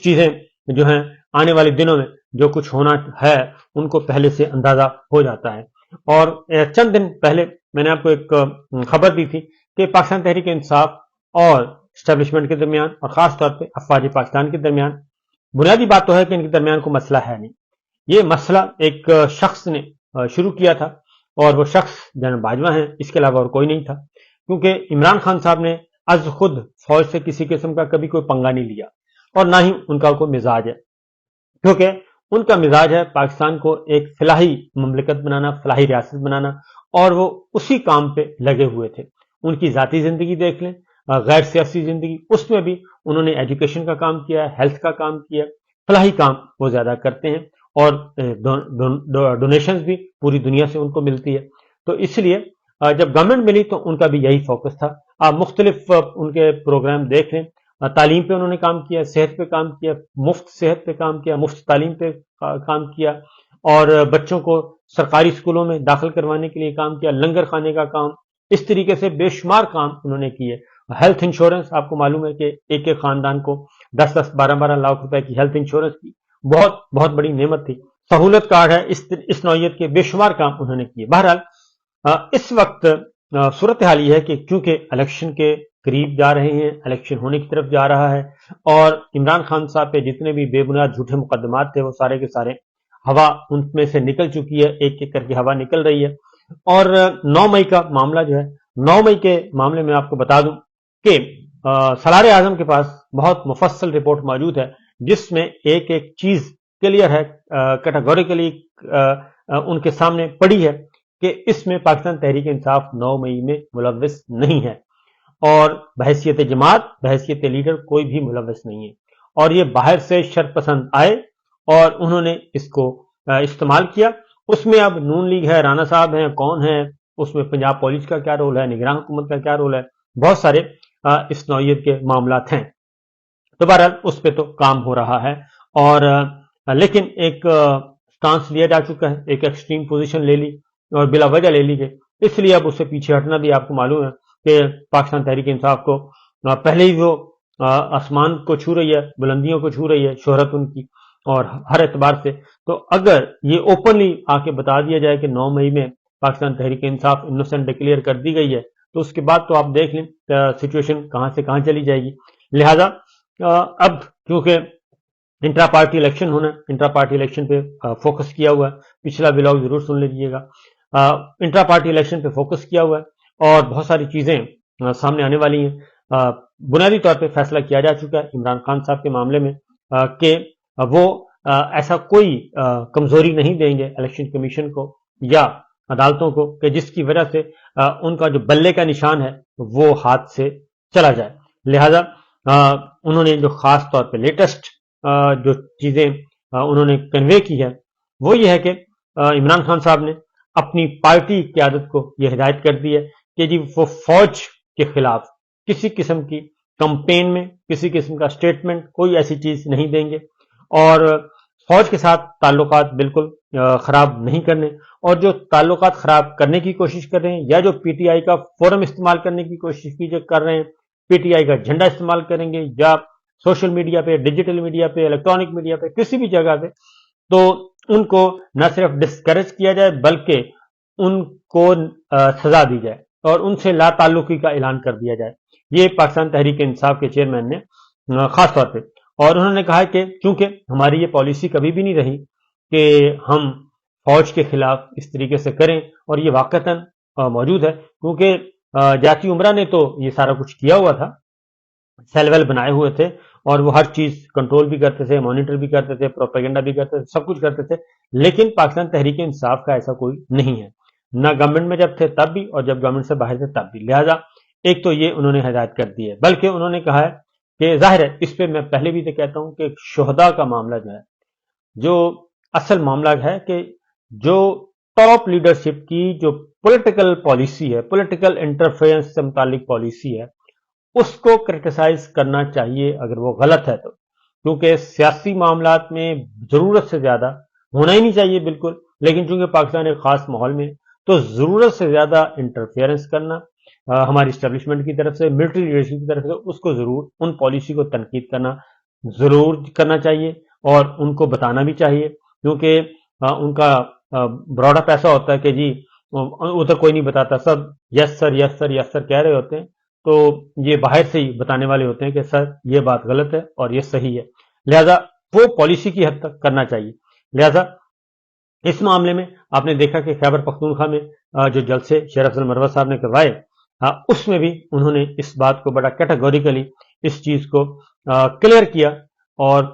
کچھ چیزیں جو ہیں آنے والے دنوں میں جو کچھ ہونا ہے ان کو پہلے سے اندازہ ہو جاتا ہے. اور چند دن پہلے میں نے آپ کو ایک خبر دی تھی کہ پاکستان تحریک انصاف اور اسٹیبلشمنٹ کے درمیان اور خاص طور پہ افواج پاکستان کے درمیان بنیادی بات تو ہے کہ ان کے درمیان کوئی مسئلہ ہے نہیں. یہ مسئلہ ایک شخص نے شروع کیا تھا اور وہ شخص جنرل باجوہ ہیں، اس کے علاوہ اور کوئی نہیں تھا، کیونکہ عمران خان صاحب نے از خود فوج سے کسی قسم کا کبھی کوئی پنگا نہیں لیا اور نہ ہی ان کا کوئی مزاج ہے، کیونکہ ان کا مزاج ہے پاکستان کو ایک فلاحی مملکت بنانا، فلاحی ریاست بنانا، اور وہ اسی کام پہ لگے ہوئے تھے. ان کی ذاتی زندگی دیکھ لیں، غیر سیاسی زندگی، اس میں بھی انہوں نے ایجوکیشن کا کام کیا، ہیلتھ کا کام کیا، فلاحی کام وہ زیادہ کرتے ہیں اور ڈونیشنز بھی پوری دنیا سے ان کو ملتی ہے. تو اس لیے جب گورنمنٹ ملی تو ان کا بھی یہی فوکس تھا. آپ مختلف ان کے پروگرام دیکھ لیں، تعلیم پہ انہوں نے کام کیا، صحت پہ کام کیا، مفت صحت پہ کام کیا، مفت تعلیم پہ کام کیا، اور بچوں کو سرکاری اسکولوں میں داخل کروانے کے لیے کام کیا، لنگر خانے کا کام، اس طریقے سے بے شمار کام انہوں نے کیے. ہیلتھ انشورنس، آپ کو معلوم ہے کہ ایک ایک خاندان کو 10-10 12-12 لاکھ روپے کی ہیلتھ انشورنس کی بہت بہت بڑی نعمت تھی. سہولت کارڈ ہے، اس نوعیت کے بے شمار کام انہوں نے کیے. بہرحال اس وقت صورتحال یہ ہے کہ کیونکہ الیکشن کے قریب جا رہے ہیں، الیکشن ہونے کی طرف جا رہا ہے، اور عمران خان صاحب پہ جتنے بھی بے بنیاد جھوٹے مقدمات تھے وہ سارے کے سارے ہوا ان میں سے نکل چکی ہے، ایک ایک کر کے ہوا نکل رہی ہے. اور 9 مئی کا معاملہ جو ہے، 9 مئی کے معاملے میں آپ کو بتا دوں کہ سالار اعظم کے پاس بہت مفصل رپورٹ موجود ہے جس میں ایک ایک چیز کلیئر ہے، کیٹاگوریکلی ان کے سامنے پڑی ہے کہ اس میں پاکستان تحریک انصاف 9 مئی میں ملوث نہیں ہے، اور بحیثیت جماعت، بحیثیت لیڈر کوئی بھی ملوث نہیں ہے. اور یہ باہر سے شر پسند آئے اور انہوں نے اس کو استعمال کیا. اس میں اب نون لیگ ہے، رانا صاحب ہیں، کون ہیں، اس میں پنجاب پولیس کا کیا رول ہے، نگراں حکومت کا کیا رول ہے، بہت سارے اس نوعیت کے معاملات ہیں. تو بہرحال اس پہ تو کام ہو رہا ہے، اور لیکن ایک سٹانس لیا جا چکا ہے، ایک ایکسٹریم پوزیشن لے لی اور بلا وجہ لے لی گئی. اس لیے اب اس سے پیچھے ہٹنا بھی آپ کو معلوم ہے کہ پاکستان تحریک انصاف کو پہلے ہی وہ آسمان کو چھو رہی ہے، بلندیوں کو چھو رہی ہے شہرت ان کی، اور ہر اعتبار سے. تو اگر یہ اوپنلی آ کے بتا دیا جائے کہ 9 مئی میں پاکستان تحریک انصاف انوسنٹ ڈکلیئر کر دی گئی ہے، تو اس کے بعد تو آپ دیکھ لیں سچویشن کہاں سے کہاں چلی جائے گی. لہذا اب کیونکہ انٹرا پارٹی الیکشن ہونا ہے، انٹرا پارٹی الیکشن پہ فوکس کیا ہوا ہے، پچھلا بلاگ ضرور سن لیجیے گا. انٹرا پارٹی الیکشن پہ فوکس کیا ہوا ہے اور بہت ساری چیزیں سامنے آنے والی ہیں. بنیادی طور پہ فیصلہ کیا جا چکا ہے عمران خان صاحب کے معاملے میں کہ وہ ایسا کوئی کمزوری نہیں دیں گے الیکشن کمیشن کو یا عدالتوں کو کہ جس کی وجہ سے ان کا جو بلے کا نشان ہے وہ ہاتھ سے چلا جائے. لہذا انہوں نے جو خاص طور پہ لیٹسٹ جو چیزیں انہوں نے کنوے کی ہے وہ یہ ہے کہ عمران خان صاحب نے اپنی پارٹی قیادت کو یہ ہدایت کر دی ہے کہ جی وہ فوج کے خلاف کسی قسم کی کمپین میں کسی قسم کا سٹیٹمنٹ کوئی ایسی چیز نہیں دیں گے، اور فوج کے ساتھ تعلقات بالکل خراب نہیں کرنے، اور جو تعلقات خراب کرنے کی کوشش کر رہے ہیں یا جو پی ٹی آئی کا فورم استعمال کرنے کی کوشش کر رہے ہیں، پی ٹی آئی کا جھنڈا استعمال کریں گے یا سوشل میڈیا پہ، ڈیجیٹل میڈیا پہ، الیکٹرانک میڈیا پہ، کسی بھی جگہ پہ، تو ان کو نہ صرف ڈسکریج کیا جائے بلکہ ان کو سزا دی جائے اور ان سے لا تعلقی کا اعلان کر دیا جائے. یہ پاکستان تحریک انصاف کے چیئرمین نے خاص طور پہ، اور انہوں نے کہا کہ چونکہ ہماری یہ پالیسی کبھی بھی نہیں رہی کہ ہم فوج کے خلاف اس طریقے سے کریں، اور یہ واقعتاً موجود ہے کیونکہ جاتی عمرہ نے تو یہ سارا کچھ کیا ہوا تھا، سیل ویل بنائے ہوئے تھے اور وہ ہر چیز کنٹرول بھی کرتے تھے، مانیٹر بھی کرتے تھے، پروپیگنڈا بھی کرتے تھے، سب کچھ کرتے تھے. لیکن پاکستان تحریک انصاف کا ایسا کوئی نہیں ہے، نہ گورنمنٹ میں جب تھے تب بھی اور جب گورنمنٹ سے باہر تھے تب بھی. لہذا ایک تو یہ انہوں نے ہدایت کر دی ہے، بلکہ انہوں نے کہا ہے کہ ظاہر ہے اس پہ میں پہلے بھی تو کہتا ہوں کہ شہداء کا معاملہ جو ہے، جو اصل معاملہ ہے کہ جو ٹاپ لیڈرشپ کی جو پولیٹیکل پالیسی ہے، پولیٹیکل انٹرفیئرنس سے متعلق پالیسی ہے، اس کو کرٹیسائز کرنا چاہیے اگر وہ غلط ہے تو، کیونکہ سیاسی معاملات میں ضرورت سے زیادہ ہونا ہی نہیں چاہیے بالکل، لیکن چونکہ پاکستان ایک خاص ماحول میں تو ضرورت سے زیادہ انٹرفیئرنس کرنا ہماری اسٹیبلشمنٹ کی طرف سے، ملٹری لیڈرشپ کی طرف سے، اس کو ضرور ان پالیسی کو تنقید کرنا ضرور کرنا چاہیے اور ان کو بتانا بھی چاہیے، کیونکہ ان کا براڈا پیسہ ہوتا ہے کہ جی ادھر کوئی نہیں بتاتا، سب یس سر یس سر یس سر کہہ رہے ہوتے ہیں، تو یہ باہر سے ہی بتانے والے ہوتے ہیں کہ سر یہ بات غلط ہے اور یہ صحیح ہے، لہذا وہ پالیسی کی حد تک کرنا چاہیے۔ لہذا اس معاملے میں آپ نے دیکھا کہ خیبر پختونخوا میں جو جلسے شیر افضل مروت صاحب نے کروائے، اس میں بھی انہوں نے اس بات کو بڑا کیٹیگوریکلی اس چیز کو کلیئر کیا، اور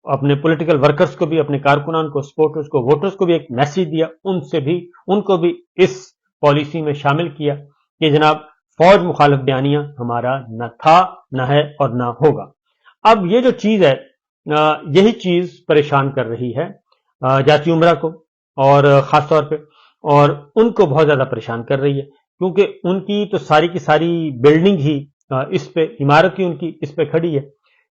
اپنے پولیٹیکل ورکرز کو بھی، اپنے کارکنان کو، سپورٹرز کو، ووٹرز کو بھی ایک میسیج دیا، ان کو بھی اس پالیسی میں شامل کیا کہ جناب فوج مخالف بیانیہ ہمارا نہ تھا، نہ ہے اور نہ ہوگا۔ اب یہ جو چیز ہے، یہی چیز پریشان کر رہی ہے جاتی عمرہ کو، اور خاص طور پہ، اور ان کو بہت زیادہ پریشان کر رہی ہے، کیونکہ ان کی تو ساری کی ساری بلڈنگ ہی اس پہ، عمارت ہی ان کی اس پہ کھڑی ہے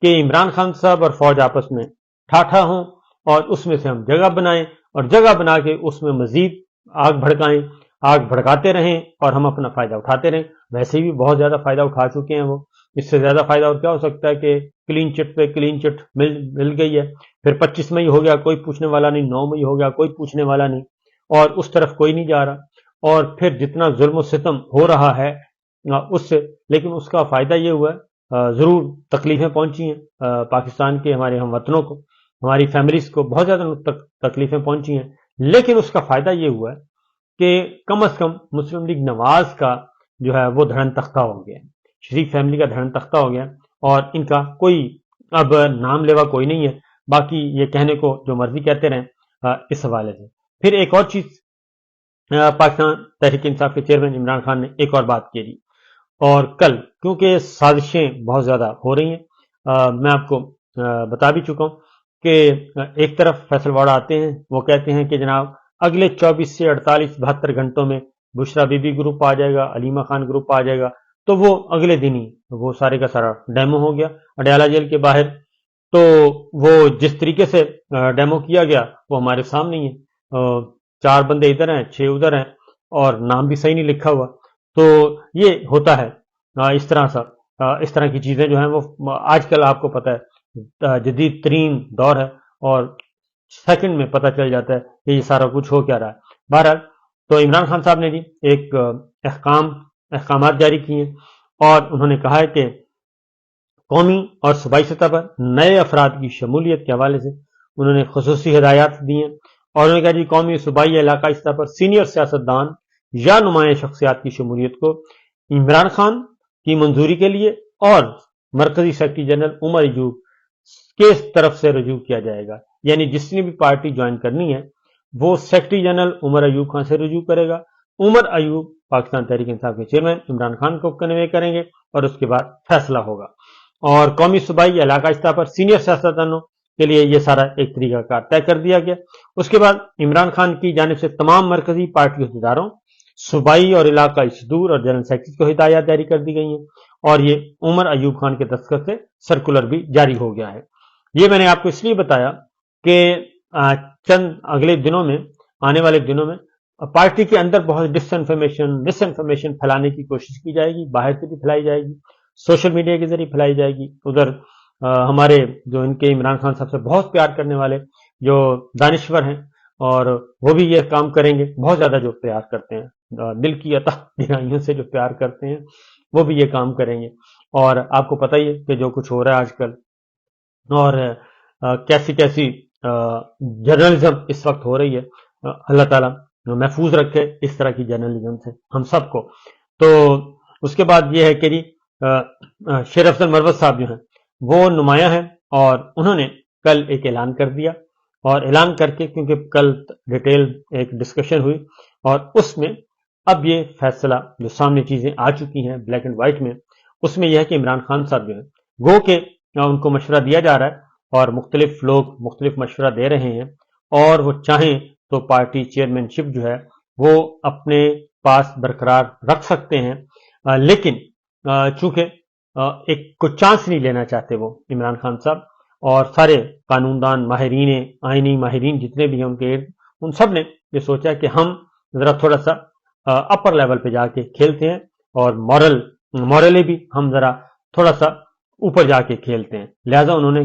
کہ عمران خان صاحب اور فوج آپس میں ٹھاٹھا ہوں، اور اس میں سے ہم جگہ بنائیں، اور جگہ بنا کے اس میں مزید آگ بھڑکائیں، آگ بھڑکاتے رہیں اور ہم اپنا فائدہ اٹھاتے رہیں۔ ویسے بھی بہت زیادہ فائدہ اٹھا چکے ہیں وہ، اس سے زیادہ فائدہ اور کیا ہو سکتا ہے کہ کلین چٹ پہ کلین چٹ مل گئی ہے، پھر 25 مئی ہو گیا، کوئی پوچھنے والا نہیں، 9 مئی ہو گیا، کوئی پوچھنے والا نہیں، اور اس طرف کوئی نہیں جا رہا، اور پھر جتنا ظلم و ستم ہو رہا ہے اس سے، لیکن اس کا فائدہ یہ ہوا ہے، ضرور تکلیفیں پہنچی ہیں پاکستان کے ہمارے ہم وطنوں کو، ہماری فیملیز کو بہت زیادہ تکلیفیں پہنچی ہیں، لیکن اس کا فائدہ یہ ہوا ہے کہ کم از کم مسلم لیگ نواز کا جو ہے وہ دھڑن تختہ ہو گیا، شریف فیملی کا دھڑن تختہ ہو گیا، اور ان کا کوئی اب نام لیوا کوئی نہیں ہے، باقی یہ کہنے کو جو مرضی کہتے رہیں اس حوالے سے۔ پھر ایک اور چیز، پاکستان تحریک انصاف کے چیئرمین عمران خان نے ایک اور بات کی، اور کل کیونکہ سازشیں بہت زیادہ ہو رہی ہیں، میں آپ کو بتا بھی چکا ہوں کہ ایک طرف فیصل واڑہ آتے ہیں، وہ کہتے ہیں کہ جناب اگلے 24 سے 48 72 گھنٹوں میں بشرا بی بی گروپ آ جائے گا، علیمہ خان گروپ آ جائے گا، تو وہ اگلے دن ہی وہ سارے کا سارا ڈیمو ہو گیا اڈیالہ جیل کے باہر، تو وہ جس طریقے سے ڈیمو کیا گیا وہ ہمارے سامنے ہی ہے، 4 بندے ادھر ہیں، 6 ادھر ہیں، اور نام بھی صحیح نہیں لکھا ہوا، تو یہ ہوتا ہے اس طرح کی چیزیں جو ہیں وہ آج کل آپ کو پتہ ہے جدید ترین دور ہے، اور سیکنڈ میں پتہ چل جاتا ہے کہ یہ سارا کچھ ہو کیا رہا ہے۔ بہرحال تو عمران خان صاحب نے جی ایک احکامات جاری کیے ہیں، اور انہوں نے کہا ہے کہ قومی اور صوبائی سطح پر نئے افراد کی شمولیت کے حوالے سے انہوں نے خصوصی ہدایات دی ہیں، اور انہوں نے کہا جی قومی، صوبائی، علاقائی سطح پر سینئر سیاستدان یا نمایاں شخصیات کی شمولیت کو عمران خان کی منظوری کے لیے اور مرکزی سیکرٹری جنرل عمر ایوب کے طرف سے رجوع کیا جائے گا، یعنی جس نے بھی پارٹی جوائن کرنی ہے وہ سیکرٹری جنرل عمر ایوب خان سے رجوع کرے گا، عمر ایوب پاکستان تحریک انصاف کے چیئرمین عمران خان کو کنوے کریں گے، اور اس کے بعد فیصلہ ہوگا۔ اور قومی، صوبائی، علاقائی سطح پر سینئر سیاستدانوں کے لیے یہ سارا ایک طریقہ کار طے کر دیا گیا۔ اس کے بعد عمران خان کی جانب سے تمام مرکزی پارٹی عہدیداروں، صوبائی اور علاقائی صدور اور جنرل سیکرٹری کو ہدایات جاری کر دی گئی ہیں، اور یہ عمر ایوب خان کے دستخط سے سرکولر بھی جاری ہو گیا ہے۔ یہ میں نے آپ کو اس لیے بتایا کہ چند اگلے دنوں میں، آنے والے دنوں میں پارٹی کے اندر بہت مس انفارمیشن پھیلانے کی کوشش کی جائے گی، باہر سے بھی پھیلائی جائے گی، سوشل میڈیا کے ذریعے پھیلائی جائے گی، ادھر ہمارے جو ان کے عمران خان صاحب سے بہت پیار کرنے والے جو دانشور ہیں، اور وہ بھی یہ کام کریں گے، بہت زیادہ جو پیار کرتے ہیں، دل کی عطا گہرائیوں سے جو پیار کرتے ہیں وہ بھی یہ کام کریں گے۔ اور آپ کو پتہ ہی ہے کہ جو کچھ ہو رہا ہے آج کل، اور کیسی جرنلزم اس وقت ہو رہی ہے، اللہ تعالیٰ محفوظ رکھے اس طرح کی جرنلزم سے ہم سب کو۔ تو اس کے بعد یہ ہے کہ شیر افضل مروت صاحب جو ہیں وہ نمایاں ہیں، اور انہوں نے کل ایک اعلان کر دیا، اور اعلان کر کے کیونکہ کل ڈیٹیل ایک ڈسکشن ہوئی، اور اس میں اب یہ فیصلہ جو سامنے چیزیں آ چکی ہیں بلیک اینڈ وائٹ میں، اس میں یہ ہے کہ عمران خان صاحب جو ہیں گو کہ ان کو مشورہ دیا جا رہا ہے، اور مختلف لوگ مختلف مشورہ دے رہے ہیں، اور وہ چاہیں تو پارٹی چیئرمین شپ جو ہے وہ اپنے پاس برقرار رکھ سکتے ہیں، لیکن چونکہ ایک کو چانس نہیں لینا چاہتے وہ عمران خان صاحب، اور سارے قانون دان، ماہرین آئینی، ماہرین جتنے بھی ہیں ان کے ارد، ان سب نے یہ سوچا کہ ہم ذرا تھوڑا سا اپر لیول پہ جا کے کھیلتے ہیں، اور مورلی بھی ہم ذرا تھوڑا سا اوپر جا کے کھیلتے ہیں، لہذا انہوں نے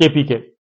KPK